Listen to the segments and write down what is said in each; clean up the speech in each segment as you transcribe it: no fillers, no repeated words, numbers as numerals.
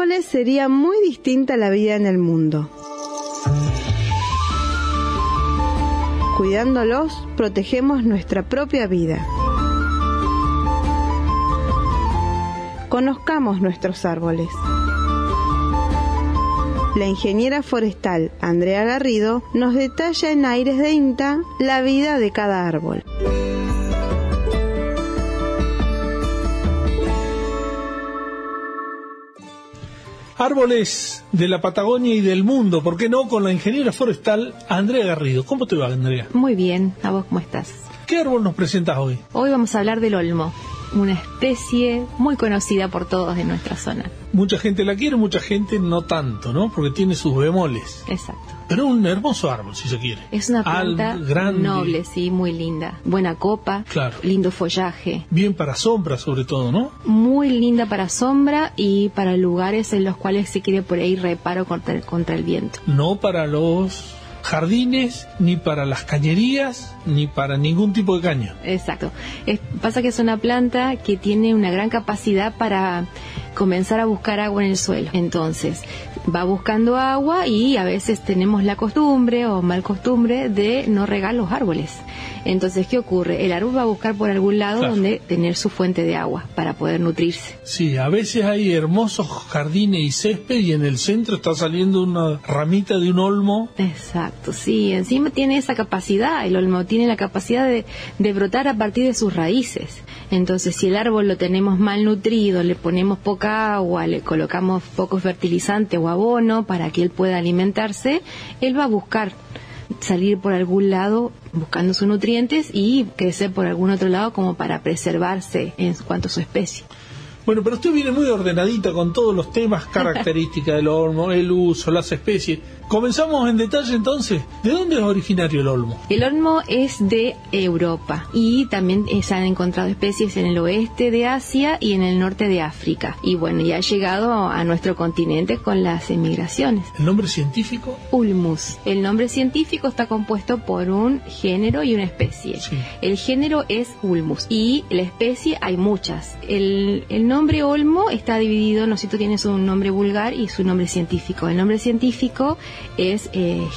árboles sería muy distinta la vida en el mundo. Cuidándolos, protegemos nuestra propia vida. Conozcamos nuestros árboles. La ingeniera forestal Andrea Garrido nos detalla en Aires de INTA la vida de cada árbol. Árboles de la Patagonia y del mundo, ¿por qué no? Con la ingeniera forestal Andrea Garrido. ¿Cómo te va, Andrea? Muy bien, ¿a vos cómo estás? ¿Qué árbol nos presentas hoy? Hoy vamos a hablar del olmo, una especie muy conocida por todos en nuestra zona. Mucha gente la quiere, mucha gente no tanto, ¿no? Porque tiene sus bemoles. Exacto. Pero un hermoso árbol, si se quiere. Es una planta grande, noble, sí, muy linda. Buena copa, claro. Lindo follaje. Bien para sombra, sobre todo, ¿no? Muy linda para sombra y para lugares en los cuales se quiere por ahí reparo contra el viento. No para los jardines, ni para las cañerías, ni para ningún tipo de caño. Exacto. Pasa que es una planta que tiene una gran capacidad para comenzar a buscar agua en el suelo. Entonces, va buscando agua y a veces tenemos la costumbre o mal costumbre de no regar los árboles. Entonces, ¿qué ocurre? El árbol va a buscar por algún lado, claro, donde tener su fuente de agua para poder nutrirse. Sí, a veces hay hermosos jardines y césped y en el centro está saliendo una ramita de un olmo. Exacto, sí, encima tiene esa capacidad, el olmo tiene la capacidad de brotar a partir de sus raíces. Entonces, si el árbol lo tenemos mal nutrido, le ponemos poca agua, le colocamos poco fertilizante o abono para que él pueda alimentarse, él va a buscar salir por algún lado buscando sus nutrientes y crecer por algún otro lado como para preservarse en cuanto a su especie. Bueno, pero usted viene muy ordenadita con todos los temas, características del olmo, el uso, las especies. Comenzamos en detalle entonces. ¿De dónde es originario el olmo? El olmo es de Europa y también se han encontrado especies en el oeste de Asia y en el norte de África. Y bueno, ya ha llegado a nuestro continente con las emigraciones. ¿El nombre científico? Ulmus. El nombre científico está compuesto por un género y una especie. Sí. El género es Ulmus y la especie hay muchas. El nombre olmo está dividido, ¿no es cierto? Tiene su nombre vulgar y su nombre científico. El nombre científico es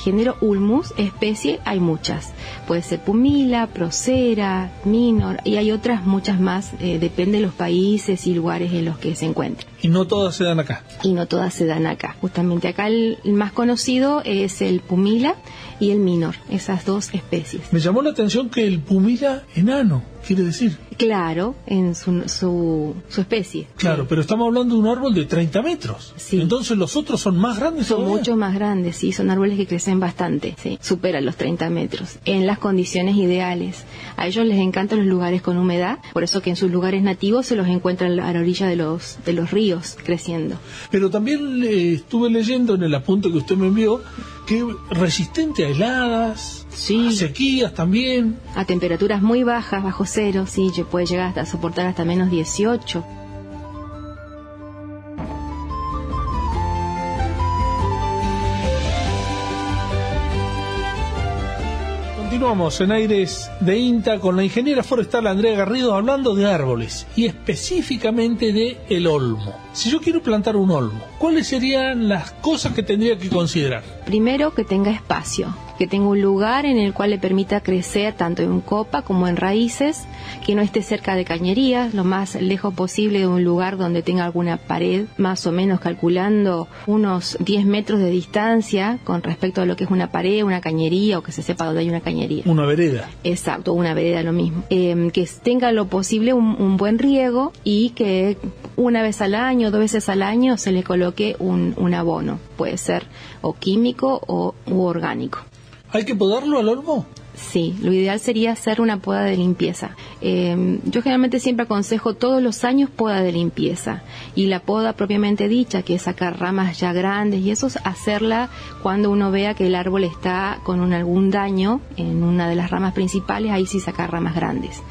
género Ulmus, especie hay muchas. Puede ser pumila, procera, minor y hay otras muchas más, depende de los países y lugares en los que se encuentren. ¿Y no todas se dan acá? Y no todas se dan acá. Justamente acá el más conocido es el pumila y el minor, esas dos especies. Me llamó la atención que el pumila enano, quiere decir. Claro, en su especie. Claro, sí. Pero estamos hablando de un árbol de 30 metros. Sí. Entonces los otros son más grandes. Son mucho más grandes, sí, son árboles que crecen bastante, sí, superan los 30 metros, en las condiciones ideales. A ellos les encantan los lugares con humedad, por eso que en sus lugares nativos se los encuentran a la orilla de los ríos creciendo. Pero también estuve leyendo en el apunte que usted me envió que resistente a heladas, sí, a sequías también. A temperaturas muy bajas, bajo cero, sí, puede llegar hasta soportar hasta menos 18. Continuamos en Aires de INTA con la ingeniera forestal Andrea Garrido hablando de árboles y específicamente de el olmo. Si yo quiero plantar un olmo, ¿cuáles serían las cosas que tendría que considerar? Primero, que tenga espacio, que tenga un lugar en el cual le permita crecer tanto en copa como en raíces, que no esté cerca de cañerías, lo más lejos posible de un lugar donde tenga alguna pared, más o menos calculando unos 10 metros de distancia con respecto a lo que es una pared, una cañería o que se sepa dónde hay una cañería. Una vereda. Exacto, una vereda, lo mismo. Que tenga lo posible un buen riego y que una vez al año, 2 veces al año se le coloque un abono, puede ser o químico u orgánico. ¿Hay que podarlo al olmo? Sí, lo ideal sería hacer una poda de limpieza. Yo generalmente siempre aconsejo todos los años poda de limpieza. Y la poda propiamente dicha, que es sacar ramas ya grandes, y eso es hacerla cuando uno vea que el árbol está con algún daño en una de las ramas principales, ahí sí sacar ramas grandes.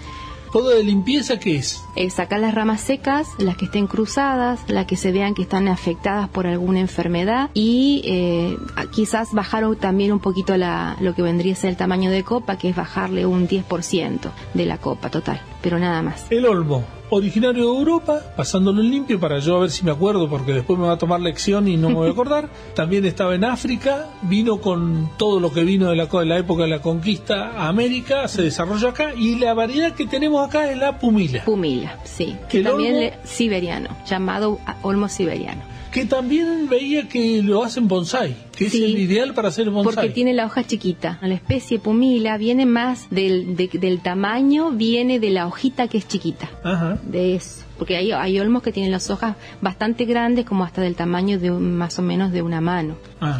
¿Poda de limpieza qué es? Sacar las ramas secas, las que estén cruzadas, las que se vean que están afectadas por alguna enfermedad y quizás bajar también un poquito lo que vendría a ser el tamaño de copa, que es bajarle un 10% de la copa total, pero nada más. El olmo, originario de Europa, pasándolo en limpio para yo a ver si me acuerdo, porque después me va a tomar lección y no me voy a acordar. También estaba en África, vino con todo lo que vino de la época de la conquista a América, se desarrolló acá, y la variedad que tenemos acá es la pumila. Pumila, sí, que también es siberiano, llamado olmo siberiano. Que también veía que lo hacen bonsái, que sí, es el ideal para hacer bonsái. Porque tiene la hoja chiquita. La especie pumila viene más del tamaño, viene de la hojita que es chiquita. Ajá. De eso. Porque hay olmos que tienen las hojas bastante grandes, como hasta del tamaño de más o menos de una mano.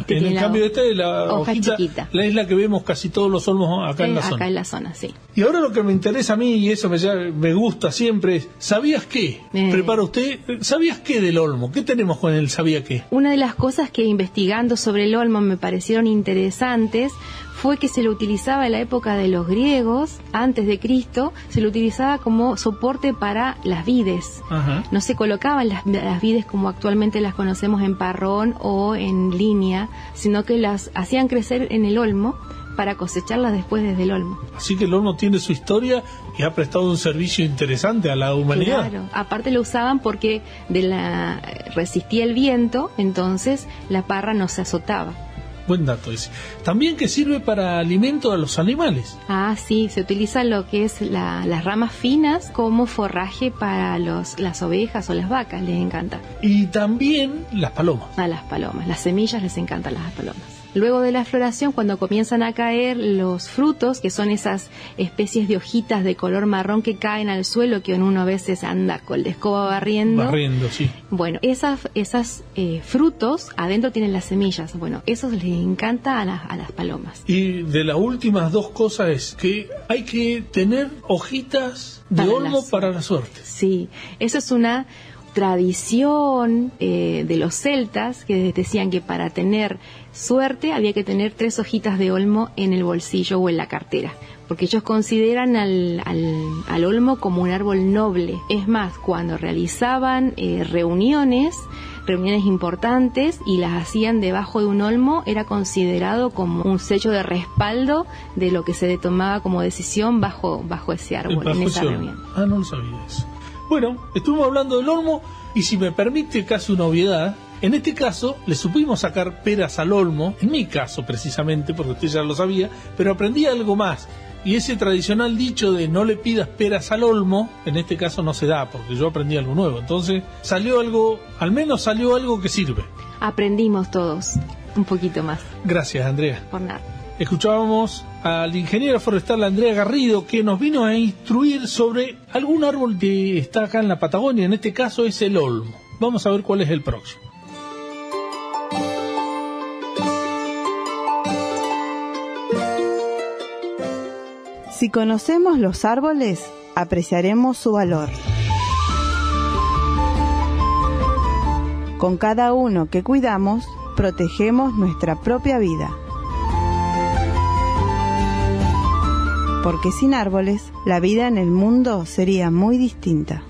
En el cambio la hojita chiquita, es la que vemos casi todos los olmos acá en la zona. Acá en la zona, sí. Y ahora lo que me interesa a mí, y eso me gusta siempre, es, ¿sabías qué? Prepara usted, ¿sabías qué del olmo? ¿Qué tenemos con el sabía qué? Una de las cosas que investigando sobre el olmo me parecieron interesantes fue que se lo utilizaba en la época de los griegos, antes de Cristo, se lo utilizaba como soporte para las vides. Ajá. No se colocaban las vides como actualmente las conocemos en parrón o en línea, sino que las hacían crecer en el olmo para cosecharlas después desde el olmo. Así que el olmo tiene su historia y ha prestado un servicio interesante a la humanidad. Claro, aparte lo usaban porque resistía el viento, entonces la parra no se azotaba. Buen dato ese. También que sirve para alimento a los animales. Ah, sí, se utiliza lo que es las ramas finas como forraje para las ovejas o las vacas, les encanta. Y también las palomas. A las palomas, las semillas les encantan las palomas. Luego de la floración, cuando comienzan a caer los frutos, que son esas especies de hojitas de color marrón que caen al suelo, que uno a veces anda con la escoba barriendo. Barriendo, sí. Bueno, esas frutos adentro tienen las semillas. Bueno, eso les encanta a las palomas. Y de las últimas dos cosas es que hay que tener hojitas de olmo para la suerte. Sí, eso es una tradición de los celtas, que decían que para tener suerte había que tener 3 hojitas de olmo en el bolsillo o en la cartera, porque ellos consideran al olmo como un árbol noble. Es más, cuando realizaban reuniones importantes y las hacían debajo de un olmo, era considerado como un sello de respaldo de lo que se tomaba como decisión bajo ese árbol, en esa reunión. Ah, no lo sabía eso. Bueno, estuvimos hablando del olmo y, si me permite, casi una obviedad. En este caso, le supimos sacar peras al olmo, en mi caso precisamente, porque usted ya lo sabía, pero aprendí algo más. Y ese tradicional dicho de no le pidas peras al olmo, en este caso no se da, porque yo aprendí algo nuevo. Entonces, al menos salió algo que sirve. Aprendimos todos un poquito más. Gracias, Andrea. Por nada. Escuchábamos al ingeniero forestal Andrea Garrido, que nos vino a instruir sobre algún árbol que está acá en la Patagonia. En este caso es el olmo. Vamos a ver cuál es el próximo. Si conocemos los árboles, apreciaremos su valor. Con cada uno que cuidamos, protegemos nuestra propia vida. Porque sin árboles, la vida en el mundo sería muy distinta.